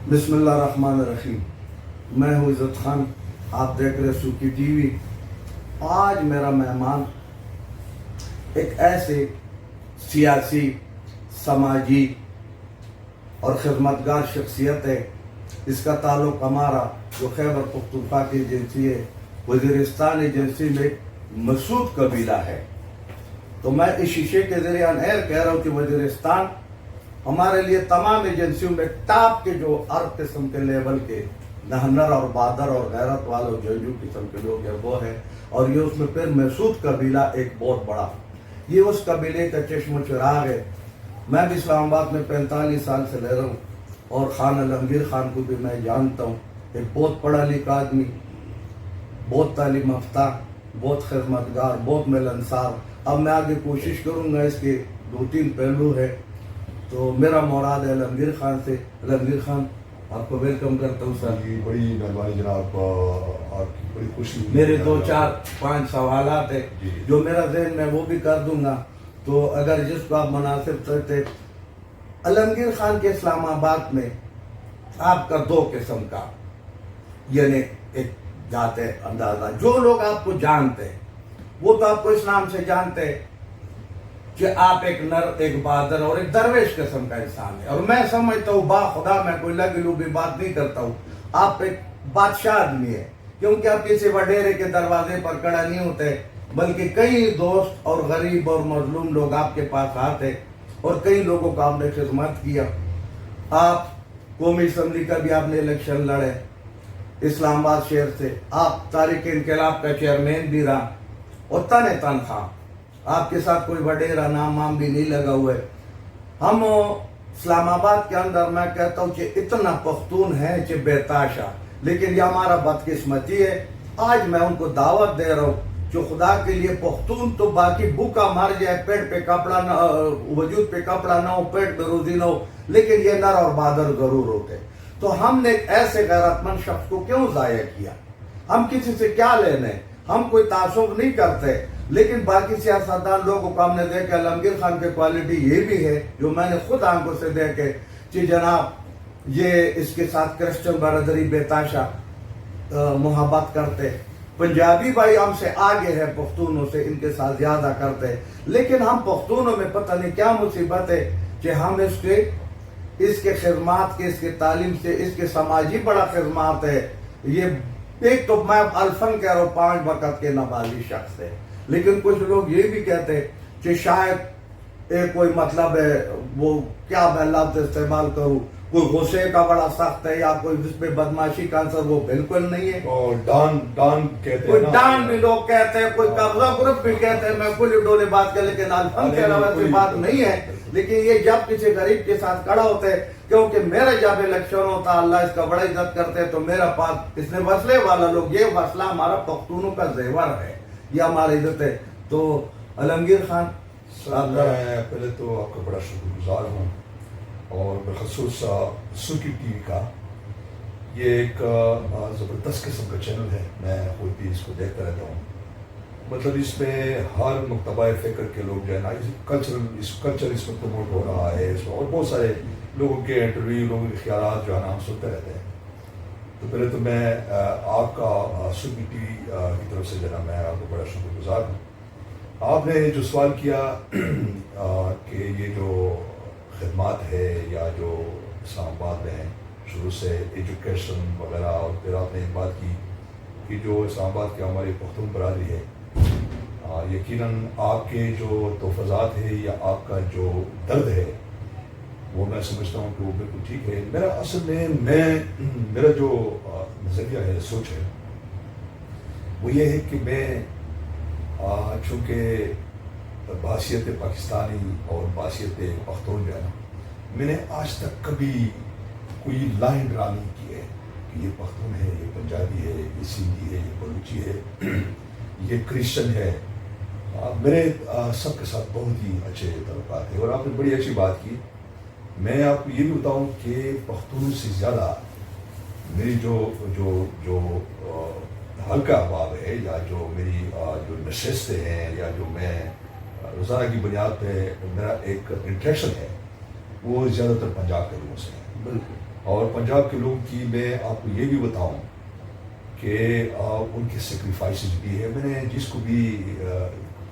بسم اللہ الرحمن الرحیم. میں ہوں عزت خان. آپ دیکھ رہے سوکی ٹی وی. آج میرا مہمان ایک ایسے سیاسی، سماجی اور خدمتگار شخصیت ہے جس کا تعلق ہمارا جو خیبر پختونخوا کی ایجنسی ہے، وزیرستان ایجنسی میں مسعود قبیلہ ہے. تو میں اس شیشے کے ذریعے انہیر کہہ رہا ہوں کہ وزیرستان ہمارے لیے تمام ایجنسیوں میں ٹاپ کے جو ہر قسم کے لیول کے نہنر اور بہادر اور غیرت والوں جو قسم کے لوگ ہیں وہ ہے. اور یہ اس میں پھر مسعود قبیلہ ایک بہت بڑا، یہ اس قبیلے کا چشم و چراغ ہے. میں بھی اسلام آباد میں 45 سال سے رہ رہا ہوں اور خان عالمگیر خان کو بھی میں جانتا ہوں. ایک بہت پڑھا لکھا آدمی، بہت تعلیم یافتہ، بہت خدمتگار، بہت ملنسار. اب میں آگے کوشش کروں گا، اس کے 2-3 پہلو ہے. تو میرا مراد ہے عالمگیر خان سے. عالمگیر خان، آپ کو ویلکم کرتا ہوں سر. بڑی مہربانی جناب، آپ کی بڑی خوشی. میرے 2-4-5 سوالات ہیں جو میرا ذہن میں وہ بھی کر دوں گا. تو اگر جس کو آپ مناسب سمجھتے. عالمگیر خان کے اسلام آباد میں آپ کا 2 قسم کا یعنی ایک ذات ہے اندازہ. جو لوگ آپ کو جانتے ہیں وہ تو آپ کو اس نام سے جانتے ہیں کہ آپ ایک نر، ایک بہادر اور ایک درویش قسم کا انسان ہے. اور میں سمجھتا ہوں، با خدا میں کوئی لگی لوبی بات نہیں کرتا ہوں، آپ ایک بادشاہ آدمی ہے. کیونکہ آپ کسی وڈیرے کے دروازے پر کھڑا نہیں ہوتے، بلکہ کئی دوست اور غریب اور مظلوم لوگ آپ کے پاس آتے اور کئی لوگوں کو آپ نے خدمت کیا. آپ قومی اسمبلی کا بھی آپ نے الیکشن لڑے اسلام آباد شہر سے. آپ تاریخ انقلاب کا چیئرمین بھی رہا اور تنخواہ آپ کے ساتھ کوئی وڈیرا نام وام بھی نہیں لگا ہوا ہے. ہم اسلام آباد کے اندر میں کہتا ہوں کہ اتنا پختون ہے کہ بے تاشا، لیکن یہ ہمارا بدقسمتی ہے. آج میں ان کو دعوت دے رہا ہوں جو خدا کے لیے پختون تو باقی بھوکا مر جائے، پیٹ پہ کپڑا نہ، وجود پہ کپڑا نہ ہو، پیٹ پہ روزی نہ ہو، لیکن یہ نر اور بہادر ضرور ہوتے. تو ہم نے ایک ایسے غیرت مند شخص کو کیوں ضائع کیا؟ ہم کسی سے کیا لینے؟ ہم کوئی تعصب نہیں کرتے، لیکن باقی سیاستدان لوگوں کو ہم نے دیکھا. عالمگیر خان کی کوالٹی یہ بھی ہے جو میں نے خود آنکھوں سے دیکھے کہ جناب یہ اس کے ساتھ کرسچن برادری بے تاشا محبت کرتے. پنجابی بھائی ہم سے آگے ہے، پختونوں سے ان کے ساتھ زیادہ کرتے. لیکن ہم پختونوں میں پتہ نہیں کیا مصیبت ہے کہ ہم اس کے خدمات کے، اس کے تعلیم سے، اس کے سماجی بڑا خدمات ہے. یہ ایک تو میں الفن کہہ رہا ہوں 5 وقت کے نمازی شخص ہے. لیکن کچھ لوگ یہ بھی کہتے کہ شاید ایک کوئی مطلب ہے، وہ کیا میں لفظ استعمال کروں، کوئی غصے کا بڑا سخت ہے یا کوئی جس پہ بدماشی کا عنصر، وہ بالکل نہیں ہے. اور ڈان کہتے ہیں، کوئی ڈان بھی لوگ کہتے ہیں، کوئی قبضہ گروپ بھی کہتے ہیں. میں کلی ڈولے بات کر، لیکن الفن کے علاوہ کوئی بات نہیں ہے. لیکن یہ جب کسی غریب کے ساتھ کھڑا ہوتے ہیں، کیونکہ میرا جب الیکشن ہوتا اللہ اس کا بڑا عزت کرتے ہیں، تو میرا پاس اس نے وصلے والا لوگ، یہ وصلہ ہمارا پختونوں کا زیور ہے، یہ ہماری عزت ہے. تو عالمگیر خان صاحب، میں پہلے تو آپ کا بڑا شکر گزار ہوں، اور بالخصوص سوکی ٹی وی کا. یہ ایک زبردست قسم کا چینل ہے. میں خود بھی اس کو دیکھتا رہتا ہوں. مطلب اس میں ہر مکتبہ فکر کے لوگ جو ہے نا، کلچر اس میں پروموٹ ہو رہا ہے اس میں، اور بہت سارے لوگوں کے انٹرویو، لوگوں کے خیالات جو ہے نا ہم سنتے رہتے ہیں. تو پہلے تو میں آپ کا سوکی ٹی وی کی طرف سے جو ہے نا میں آپ کو بڑا شکر گزار ہوں. آپ نے جو سوال کیا کہ یہ جو خدمات ہے یا جو اسلام آباد میں ہیں شروع سے ایجوکیشن وغیرہ، اور پھر آپ نے ایک بات کی کہ جو اسلام آباد کی ہماری پختون برادری ہے، یقیناً آپ کے جو تحفظات ہے یا آپ کا جو درد ہے وہ میں سمجھتا ہوں کہ وہ بالکل ٹھیک ہے. میرا اصل میں میرا جو نظریہ ہے، سوچ ہے، وہ یہ ہے کہ میں چونکہ بحیثیت پاکستانی اور بحیثیت پختون جو ہے نا، میں نے آج تک کبھی کوئی لائن ڈرا نہیں کی ہے کہ یہ پختون ہے، یہ پنجابی ہے، یہ سندھی ہے، یہ بلوچی ہے، یہ کرسچن ہے. میرے سب کے ساتھ بہت ہی اچھے تعلقات ہیں. اور آپ نے بڑی اچھی بات کی. میں آپ کو یہ بھی بتاؤں کہ پختونوں سے زیادہ میری جو حلقہ احباب ہے، یا جو میری جو نشستیں ہیں، یا جو میں روزانہ کی بنیاد پہ میرا ایک انٹریکشن ہے، وہ زیادہ تر پنجاب کے لوگوں سے ہے. بالکل. اور پنجاب کے لوگوں کی میں آپ کو یہ بھی بتاؤں کہ ان کے سیکریفائسز بھی ہے. میں نے جس کو بھی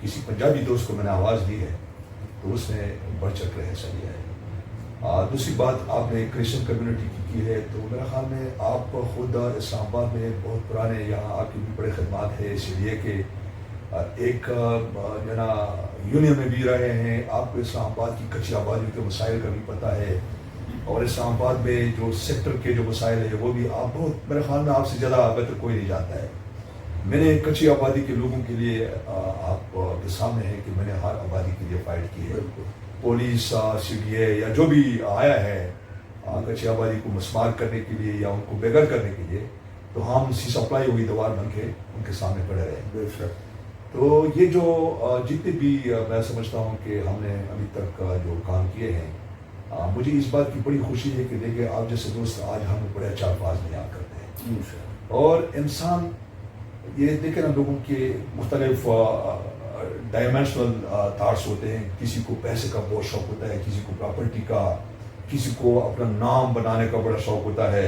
کسی پنجابی دوست کو میں نے آواز دی ہے تو اس نے بڑھ چڑھ کر حصہ لیا ہے. دوسری بات آپ نے کرسچن کمیونٹی کی ہے تو میرا خیال میں آپ خود اسلام آباد میں بہت پرانے یہاں آپ کی بھی بڑے خدمات ہے, اس لیے کہ ایک جو نا یونین میں بھی رہے ہیں, آپ کو اسلام آباد کی کچی آبادی کے مسائل کا بھی پتہ ہے, اور اسلام آباد میں جو سیکٹر کے جو مسائل ہیں وہ بھی آپ بہت میرے خیال میں آپ سے زیادہ بہتر کوئی نہیں جانتا ہے. میں نے کچی آبادی کے لوگوں کے لیے آپ کے سامنے ہے کہ میں نے ہر آبادی کے لیے فائٹ کی ہے. پولیس سی ڈی اے یا جو بھی آیا ہے کچی آبادی کو مسمار کرنے کے لیے یا ان کو بےگھر کرنے کے لیے, تو ہم سی سپلائی ہوئی دوار بن کے ان کے سامنے کھڑے رہے. تو یہ جو جتنے بھی میں سمجھتا ہوں کہ ہم نے ابھی تک جو کام کیے ہیں, مجھے اس بات کی بڑی خوشی ہے کہ دیکھیں آپ جیسے دوست آج ہمیں بڑے اچھا الفاظ میں یاد کرتے ہیں. اور انسان یہ دیکھیں نا, لوگوں کے مختلف ڈائمینشنل تھاٹس ہوتے ہیں. کسی کو پیسے کا بہت شوق ہوتا ہے, کسی کو پراپرٹی کا, کسی کو اپنا نام بنانے کا بڑا شوق ہوتا ہے,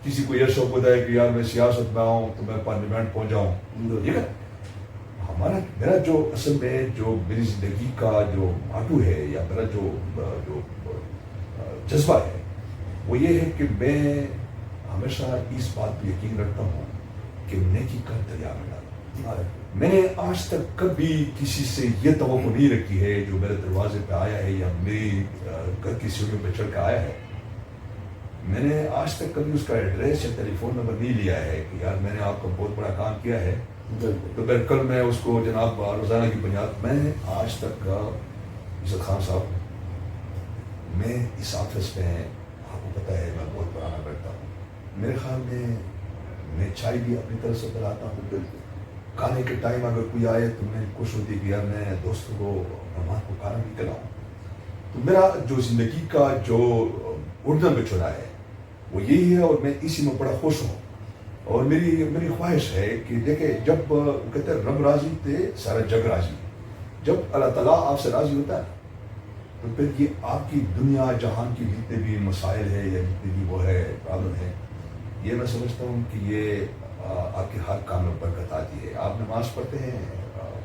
کسی کو یہ شوق ہوتا ہے کہ یار میں سیاست میں آؤں تو میں پارلیمنٹ پہنچ جاؤں. ٹھیک ہے, میرا جو اصل میں جو میری زندگی کا جو ماٹو ہے یا میرا جو جذبہ ہے وہ یہ ہے کہ میں ہمیشہ اس بات پہ یقین رکھتا ہوں کہ نیکی کا دریا میں ڈالوں. میں نے آج تک کبھی کسی سے یہ توقع نہیں رکھی ہے جو میرے دروازے پہ آیا ہے یا میری گھر کی سیڑھیوں پہ چڑھ کے آیا ہے, میں نے آج تک کبھی اس کا ایڈریس یا ٹیلی فون نمبر نہیں لیا ہے کہ یار میں نے آپ کا بہت بڑا کام کیا ہے تو پھر کل میں اس کو جناب روزانہ کی بنیاد. میں آج تک عزت خان صاحب, میں اس آفس میں آپ کو پتہ ہے میں بہت پرانا بیٹھتا ہوں. میرے خیال میں چائے بھی اپنی طرف سے پلاتا ہوں. بالکل کھانے کے ٹائم اگر کوئی آئے تو میں خوش ہوتی کہ یار میں دوستوں کو مہمان کو کھانا بھی کھلاؤں. تو میرا جو زندگی کا جو اردن پہ چنا ہے وہ یہی ہے, اور میں اسی میں بڑا خوش ہوں. اور میری خواہش ہے کہ دیکھیں, جب کہتے ہیں رب راضی تھے سارا جگ راضی. جب اللہ تعالیٰ آپ سے راضی ہوتا ہے تو پھر یہ آپ کی دنیا جہان کی جتنے بھی مسائل ہے یا جتنے بھی وہ ہے پرابلم ہے, یہ میں سمجھتا ہوں کہ یہ آپ کے ہر کام میں برکت آتی ہے. آپ نماز پڑھتے ہیں,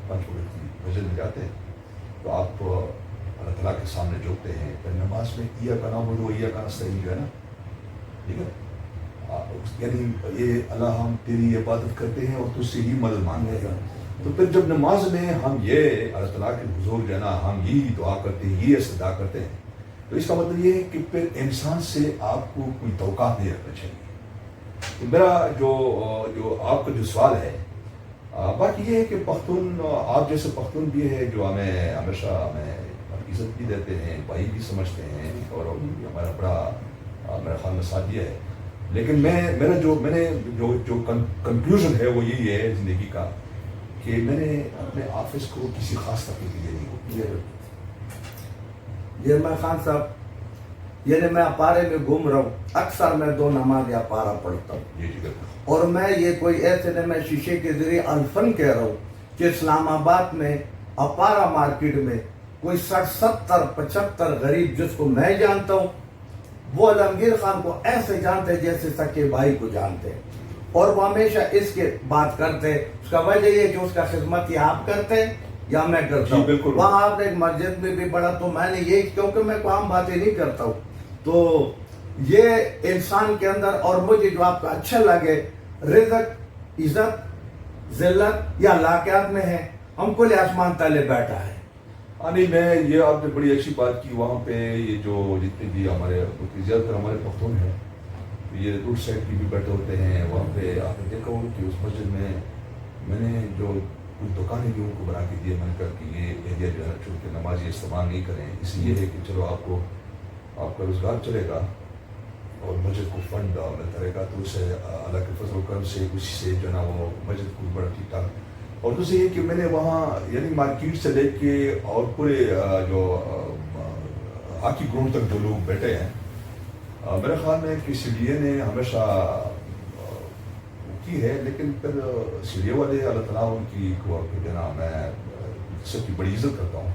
5 وقت کی مسجد میں جاتے ہیں تو آپ اللہ تعالیٰ کے سامنے جھکتے ہیں. پھر نماز میں ایاک نعبد و ایاک نستعین جو ہے نا, ٹھیک ہے, یعنی یہ اللہ ہم تیری عبادت کرتے ہیں اور تجھ سے ہی مدد مانگتے ہیں. تو پھر جب نماز میں ہم یہ اللہ تعالیٰ کے حضور جو ہے نا ہم یہی دعا کرتے ہیں, یہ استدعا کرتے ہیں, تو اس کا مطلب یہ ہے کہ پھر انسان سے آپ کو کوئی توقعات نہیں رکھنا چاہیے. تو میرا جو آپ کا جو سوال ہے, باقی یہ ہے کہ پختون آپ جیسے پختون بھی ہے جو ہمیں ہمیشہ عزت بھی دیتے ہیں, بھائی بھی سمجھتے ہیں, اور ہمارا بڑا میرا خیال میں ساتھ دیا ہے. لیکن میں نے جو کنکلوژن ہے وہ یہی ہے زندگی کا کہ میں نے اپنے آفس کو کسی خاص طبقے کے لیے نہیں کیا. یہ میں خان صاحب, یعنی میں اپارے میں گھوم رہا ہوں, اکثر میں 2 نماز اپارا پڑھتا ہوں. جی ٹھیک ہے. اور میں یہ کوئی ایسے نہیں, میں شیشے کے ذریعے الفن کہہ رہا ہوں کہ اسلام آباد میں اپارا مارکیٹ میں کوئی 60-70-75 غریب جس کو میں جانتا ہوں وہ علمگیر خان کو ایسے جانتے جیسے سکے بھائی کو جانتے ہیں, اور وہ ہمیشہ اس کے بات کرتے. اس کا وجہ یہ کہ اس کا خدمت یا آپ کرتے یا میں کرتا ہوں. بالکل. وہاں آپ نے ایک مسجد میں بھی پڑھا تو میں نے یہ, کیونکہ میں کوئی عام باتیں نہیں کرتا ہوں, تو یہ انسان کے اندر, اور مجھے جو آپ کا اچھا لگے, رزق عزت ذلت یا لاقیات میں ہے. ہم کو آسمان تلے بیٹھا ہے. نہیں, میں یہ آپ نے بڑی اچھی بات کی. وہاں پہ یہ جو جتنے بھی ہمارے زیادہ تر ہمارے پختون ہیں یہ روڈ سائڈ کی بھی بیٹھے ہوتے ہیں. وہاں پہ آپ نے دیکھا ہو کہ اس مسجد میں نے جو کچھ دکانیں بھی ان کو بنا کے دیے. میں نے کہا کہ یہ ایریا جو ہے چونکہ نمازی استعمال نہیں کریں, اس لیے ہے کہ چلو آپ کا روزگار چلے گا اور مسجد کو فنڈ ملتا رہے گا, تو اسے اللہ کے فضل و کرم سے اسی سے جو ہے نا وہ مسجد کو بڑا ٹھیک ٹھاک. اور دوسرے یہ کہ میں نے وہاں یعنی مارکیٹ سے لے کے اور پورے جو ہاکی گراؤنڈ تک جو لوگ بیٹھے ہیں, میرے خیال میں کہ سی ڈی اے نے ہمیشہ کی ہے. لیکن پھر سی ڈی اے والے اللہ تعالیٰ ان کی جو ہے نا میں سب کی بڑی عزت کرتا ہوں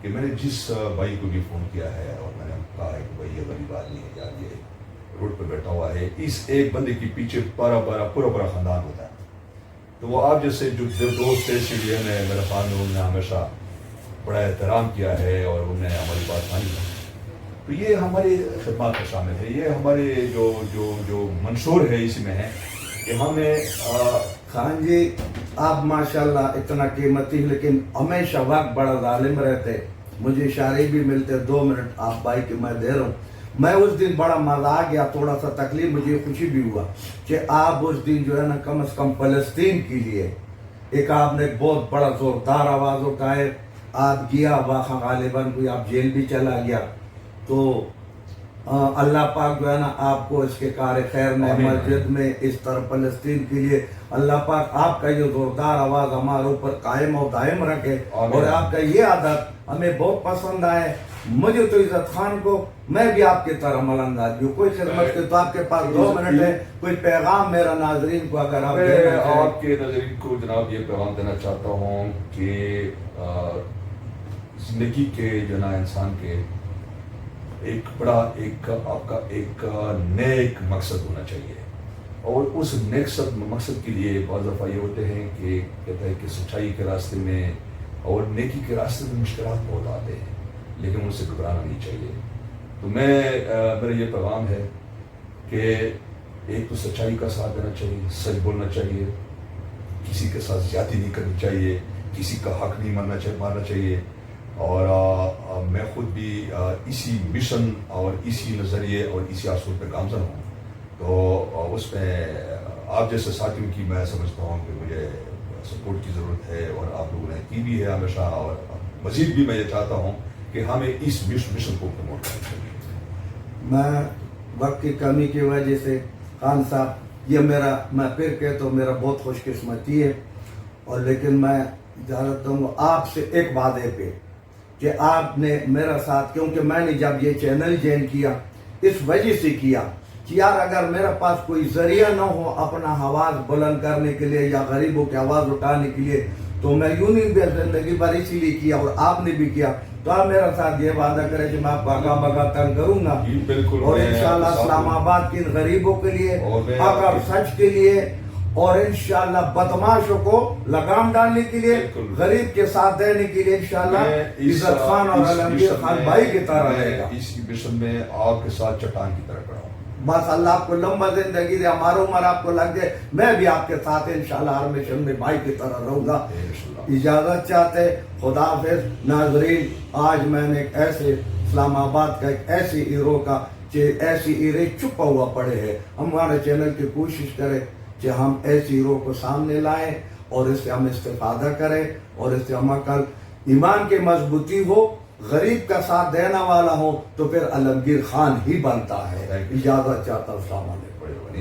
کہ میں نے جس بھائی کو بھی فون کیا ہے اور میں نے کہا ہے کہ بھائی یہ غریب آدمی ہے یار, روڈ پہ بیٹھا ہوا ہے. اس ایک بندے کے پیچھے پورا خاندان ہوتا ہے. تو وہ آپ جیسے جو دوست تھے اسی لیے میرے خیال میں انہوں نے ہمیشہ بڑا احترام کیا ہے اور انہوں نے ہماری بات مانی ہے. تو یہ ہماری خدمات میں شامل ہے. یہ ہمارے جو منشور ہے اسی میں ہے کہ ہمیں خان جی آپ ماشاءاللہ اتنا قیمتی لیکن ہمیشہ وقت بڑا ظالم رہتے. مجھے اشارے بھی ملتے 2 منٹ آپ بھائی کے میں دے رہا ہوں. میں اس دن بڑا مزہ آ گیا, تھوڑا سا تکلیف, مجھے خوشی بھی ہوا کہ آپ اس دن جو ہے نا کم از کم فلسطین کے لیے ایک آپ نے بہت بڑا زوردار آواز اٹھائے. آپ گیا واقع غالباً کوئی آپ جیل بھی چلا گیا. تو اللہ پاک جو ہے نا آپ کو اس کے کار خیر میں مسجد میں اس طرح فلسطین کے لیے اللہ پاک آپ کا یہ زوردار آواز ہمارے اوپر قائم و دائم رکھے. اور آپ کا یہ عادت ہمیں بہت پسند آئے. مجھے تو عزت خان کو میں بھی آپ کی طرح ملنگا جو کوئی خدمت کے تو آپ کے پاس 2 منٹ ہے, کوئی پیغام میرا ناظرین کو اگر آپ میں آپ کے ناظرین کو جناب یہ پیغام دینا چاہتا ہوں کہ زندگی کے جو نا انسان کے ایک بڑا آپ کا ایک نیک مقصد ہونا چاہیے. اور اس نیک مقصد کے لیے بعض دفعہ یہ ہوتے ہیں کہ کہتا ہے کہ سچائی کے راستے میں اور نیکی کے راستے میں مشکلات بہت آتے ہیں, لیکن ان سے گھبرانا نہیں چاہیے. تو میرا یہ پیغام ہے کہ ایک تو سچائی کا ساتھ دینا چاہیے, سچ بولنا چاہیے, کسی کے ساتھ زیادتی نہیں کرنی چاہیے, کسی کا حق نہیں مارنا چاہیے. اور میں خود بھی اسی مشن اور اسی نظریے اور اسی اصول پہ گامزن ہوں. تو اس میں آپ جیسے ساتھیوں کی میں سمجھتا ہوں کہ مجھے سپورٹ کی ضرورت ہے, اور آپ لوگوں نے کی بھی ہے ہمیشہ, اور مزید بھی میں یہ چاہتا ہوں کہ ہمیں اس مشن کو پروموٹ کرنا چاہیے. میں وقت کی کمی کی وجہ سے خان صاحب یہ میں پھر کہتا ہوں میرا بہت خوش قسمتی ہے. اور لیکن میں اجازت دوں گا آپ سے ایک وعدے پہ کہ آپ نے میرا ساتھ, کیونکہ میں نے جب یہ چینل جوائن کیا اس وجہ سے کیا کہ یار اگر میرے پاس کوئی ذریعہ نہ ہو اپنا آواز بلند کرنے کے لیے یا غریبوں کی آواز اٹھانے کے لیے, تو میں یوں نہیں زندگی بھر اسی لیے کیا اور آپ نے بھی کیا. تو آپ میرا ساتھ یہ وعدہ کریں کہ میں آپ کو بگا تنگ کروں گا, اور انشاءاللہ اسلام آباد کے غریبوں کے لیے, حق اور سچ کے لیے, اور انشاءاللہ بدماشوں کو لگام ڈالنے کے لیے, غریب کے ساتھ دینے کے لیے انشاءاللہ عزت خان اور علمگیر خان بھائی کی طرح رہے گا. اس مشن میں آپ کے ساتھ چٹان کی طرح کھڑا ہوں. بس اللہ آپ کو لمبا زندگی دے, ہمارا عمر آپ کو لگ جائے, میں بھی آپ کے ساتھ انشاءاللہ ہر مشن میں بھائی کی طرح رہوں گا. اجازت چاہتے, خدا حافظ. ناظرین, آج میں نے ایک ایسے اسلام آباد کا ایک ایسی ہیرو کا ایسی ہیرے چھپا ہوا پڑے ہیں. ہمارے چینل کی کوشش کریں کہ ہم ایسی ہیرو کو سامنے لائیں اور اس سے ہم استفادہ کریں, اور اس سے ہم کل ایمان کی مضبوطی ہو, غریب کا ساتھ دینا والا ہو, تو پھر علمگیر خان ہی بنتا ہے. اجازت چاہتا ہوں. السلام علیکم.